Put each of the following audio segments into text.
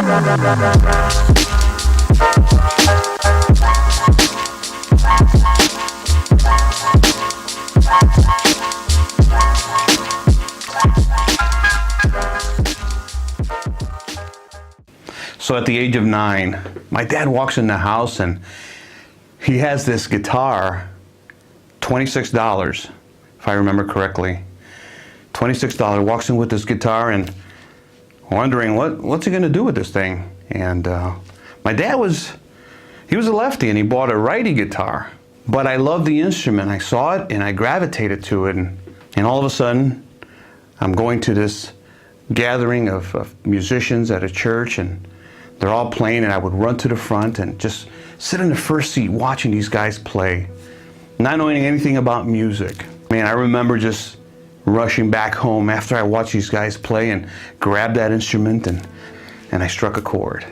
So at the age of 9, my dad walks in the house and he has this guitar, $26, if I remember correctly. $26, walks in with this guitar and wondering what's he gonna do with this thing? And my dad he was a lefty and he bought a righty guitar. But I loved the instrument. I saw it and I gravitated to it. And all of a sudden, I'm going to this gathering of musicians at a church, and they're all playing, and I would run to the front and just sit in the first seat watching these guys play, not knowing anything about music. Man, I remember just rushing back home after I watched these guys play and grabbed that instrument and I struck a chord.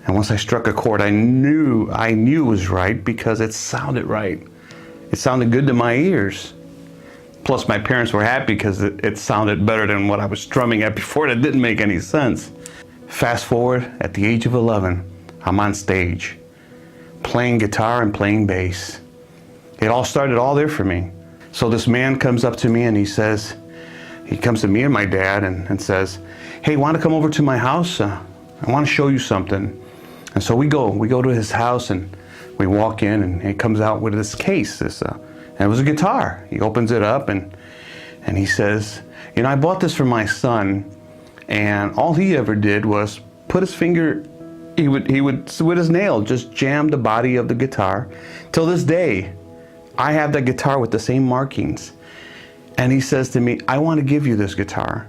And once I struck a chord, I knew it was right because it sounded right. It sounded good to my ears. Plus my parents were happy because it sounded better than what I was strumming at before. That didn't make any sense. Fast forward, at the age of 11, I'm on stage, playing guitar and playing bass. It all started all there for me. So this man comes up to me and he comes to me and my dad and says, "Hey, want to come over to my house? I want to show you something." And so we go to his house and we walk in and he comes out with this case, and it was a guitar. He opens it up and he says, "You know, I bought this for my son. And all he ever did was put his finger, he would with his nail just jam the body of the guitar. Till this day, I have that guitar with the same markings." And he says to me, "I want to give you this guitar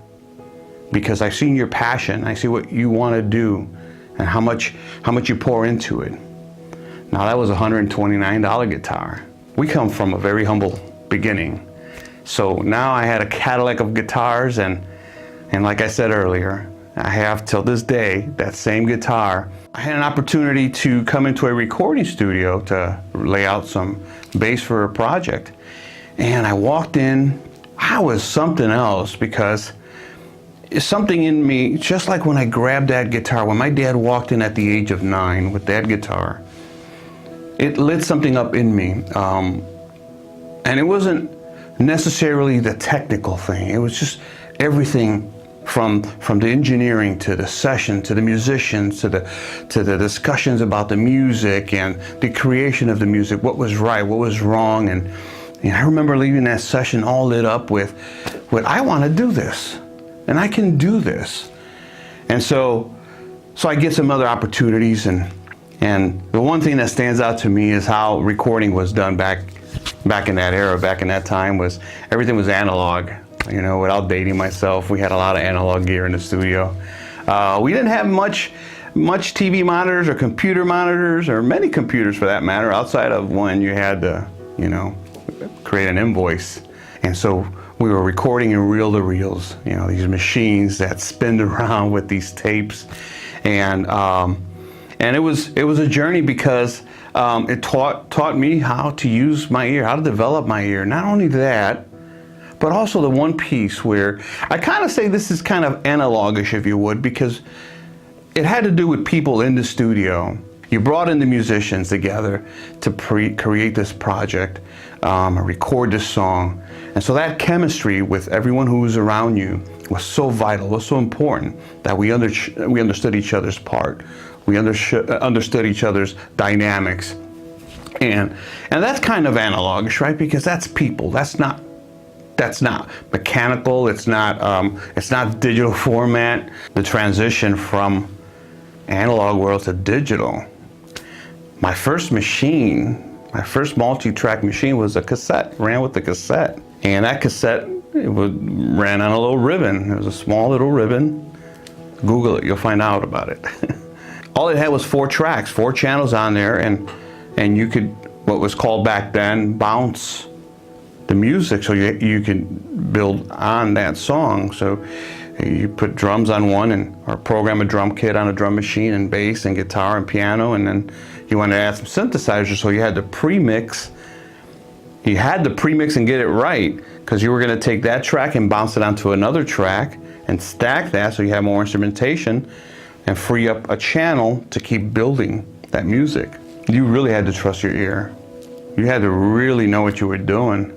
because I've seen your passion. I see what you want to do and how much you pour into it." Now that was a $129 guitar. We come from a very humble beginning. So now I had a Cadillac of guitars, and like I said earlier, I have till this day that same guitar. I had an opportunity to come into a recording studio to lay out some bass for a project. And I walked in, I was something else because it's something in me, just like when I grabbed that guitar, when my dad walked in at the age of 9 with that guitar, it lit something up in me. And it wasn't necessarily the technical thing. It was just everything from the engineering to the session to the musicians to the discussions about the music and the creation of the music, what was right, what was wrong. And I remember leaving that session all lit up with I want to do this and I can do this. And so I get some other opportunities, and the one thing that stands out to me is how recording was done back in that era, back in that time. Was everything was analog. You know, without dating myself, we had a lot of analog gear in the studio. We didn't have much TV monitors or computer monitors, or many computers for that matter, outside of when you had to, you know, create an invoice. And so we were recording in reel-to-reels, you know, these machines that spinned around with these tapes. And it was a journey because it taught me how to use my ear, how to develop my ear. Not only that, but also the one piece where I kind of say this is kind of analogish, if you would, because it had to do with people in the studio. You brought in the musicians together to create this project, record this song. And so that chemistry with everyone who was around you was so vital, was so important, that we understood each other's part. We understood each other's dynamics. And that's kind of analogish, right? Because that's people. That's not mechanical. It's not digital format. The transition from analog world to digital. My first machine, my first multi-track machine was a cassette. Ran with the cassette, and that cassette ran on a little ribbon. It was a small little ribbon. Google it, you'll find out about it. All it had was 4 tracks, 4 channels on there, and you could, what was called back then, bounce the music, so you could build on that song. So you put drums on one or program a drum kit on a drum machine, and bass and guitar and piano, and then you wanted to add some synthesizers, so you had to pre-mix. You had to pre-mix and get it right, because you were going to take that track and bounce it onto another track and stack that so you have more instrumentation. and free up a channel to keep building that music. You really had to trust your ear. You had to really know what you were doing.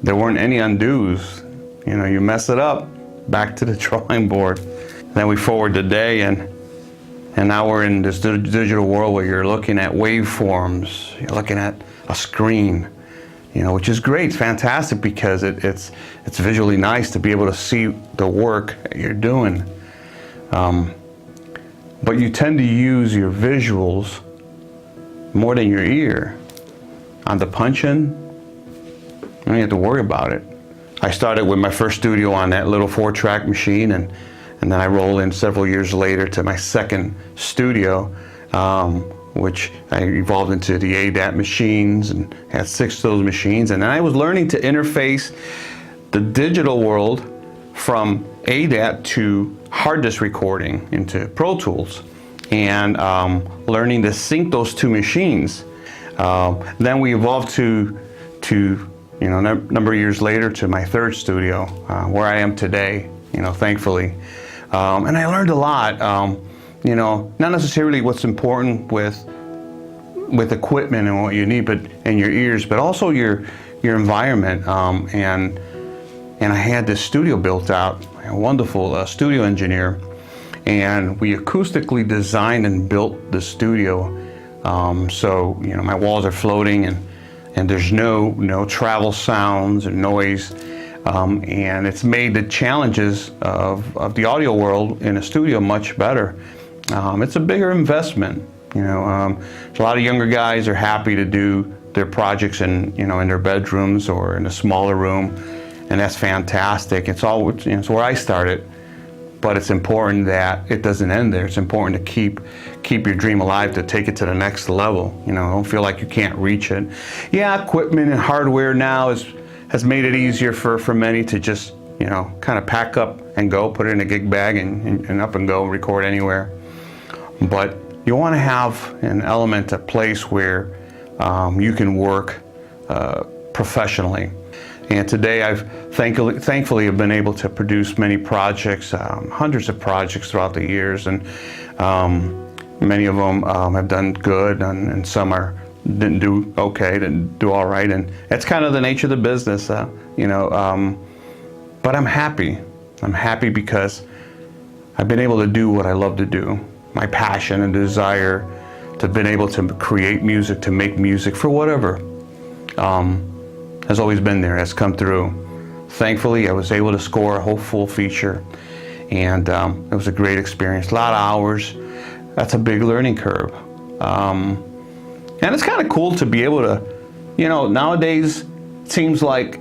There weren't any undos. You know, you mess it up, back to the drawing board. Then we forward today, and now we're in this digital world where you're looking at waveforms, you're looking at a screen, you know, which is great. It's fantastic because it's visually nice to be able to see the work that you're doing. But you tend to use your visuals more than your ear. On the punch-in, you don't have to worry about it. I started with my first studio on that little 4-track machine, and then I rolled in several years later to my second studio, which I evolved into the ADAT machines and had 6 of those machines. And then I was learning to interface the digital world from ADAT to hard disk recording into Pro Tools, and learning to sync those 2 machines. Then we evolved to you know, a number of years later to my 3rd studio, where I am today, you know, thankfully. And I learned a lot, you know, not necessarily what's important with equipment and what you need, but in your ears, but also your environment. And I had this studio built out, a wonderful studio engineer, and we acoustically designed and built the studio. So, you know, my walls are floating, and there's no travel sounds or noise. And it's made the challenges of the audio world in a studio much better. It's a bigger investment. You know, a lot of younger guys are happy to do their projects in their bedrooms or in a smaller room, and that's fantastic. It's all, you know, it's where I started. But it's important that it doesn't end there. It's important to keep your dream alive, to take it to the next level. You know, don't feel like you can't reach it. Yeah, equipment and hardware now has made it easier for many to just, you know, kind of pack up and go, put it in a gig bag and up and go, record anywhere. But you want to have an element, a place where you can work professionally. And today I've thankfully have been able to produce many projects, hundreds of projects throughout the years, and many of them have done good, and some didn't do okay, didn't do all right, and it's kind of the nature of the business, you know. But I'm happy. I'm happy because I've been able to do what I love to do. My passion and desire to been able to create music, to make music for whatever, has always been there, has come through. Thankfully, I was able to score a whole full feature, and it was a great experience. A lot of hours. That's a big learning curve. And it's kind of cool to be able to, you know, nowadays it seems like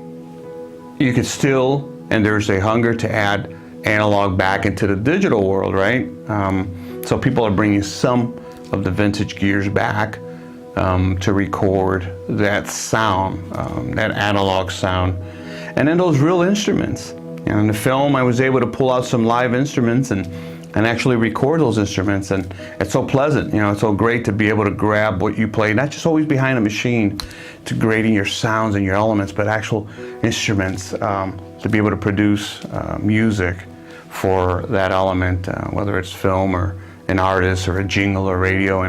you could still, and there's a hunger to add analog back into the digital world, right? So people are bringing some of the vintage gears back to record that sound, that analog sound. And then those real instruments. And in the film, I was able to pull out some live instruments and actually record those instruments. And it's so pleasant, you know, it's so great to be able to grab what you play, not just always behind a machine, to grading your sounds and your elements, but actual instruments, to be able to produce music for that element, whether it's film or an artist or a jingle or radio.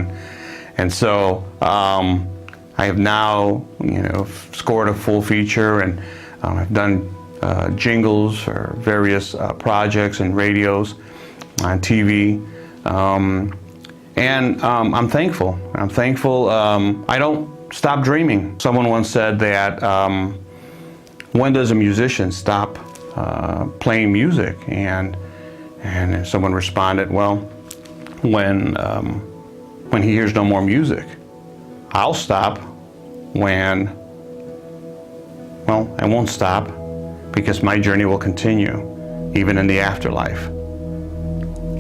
And so I have now, you know, scored a full feature, and I've done jingles for various projects and radios on TV, and I'm thankful. I'm thankful. I don't stop dreaming. Someone once said that, when does a musician stop playing music? And someone responded, well, when he hears no more music. I'll stop when, well, I won't stop, because my journey will continue, even in the afterlife.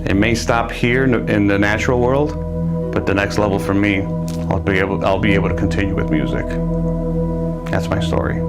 It may stop here in the natural world, but the next level for me, I'll be able to continue with music. That's my story.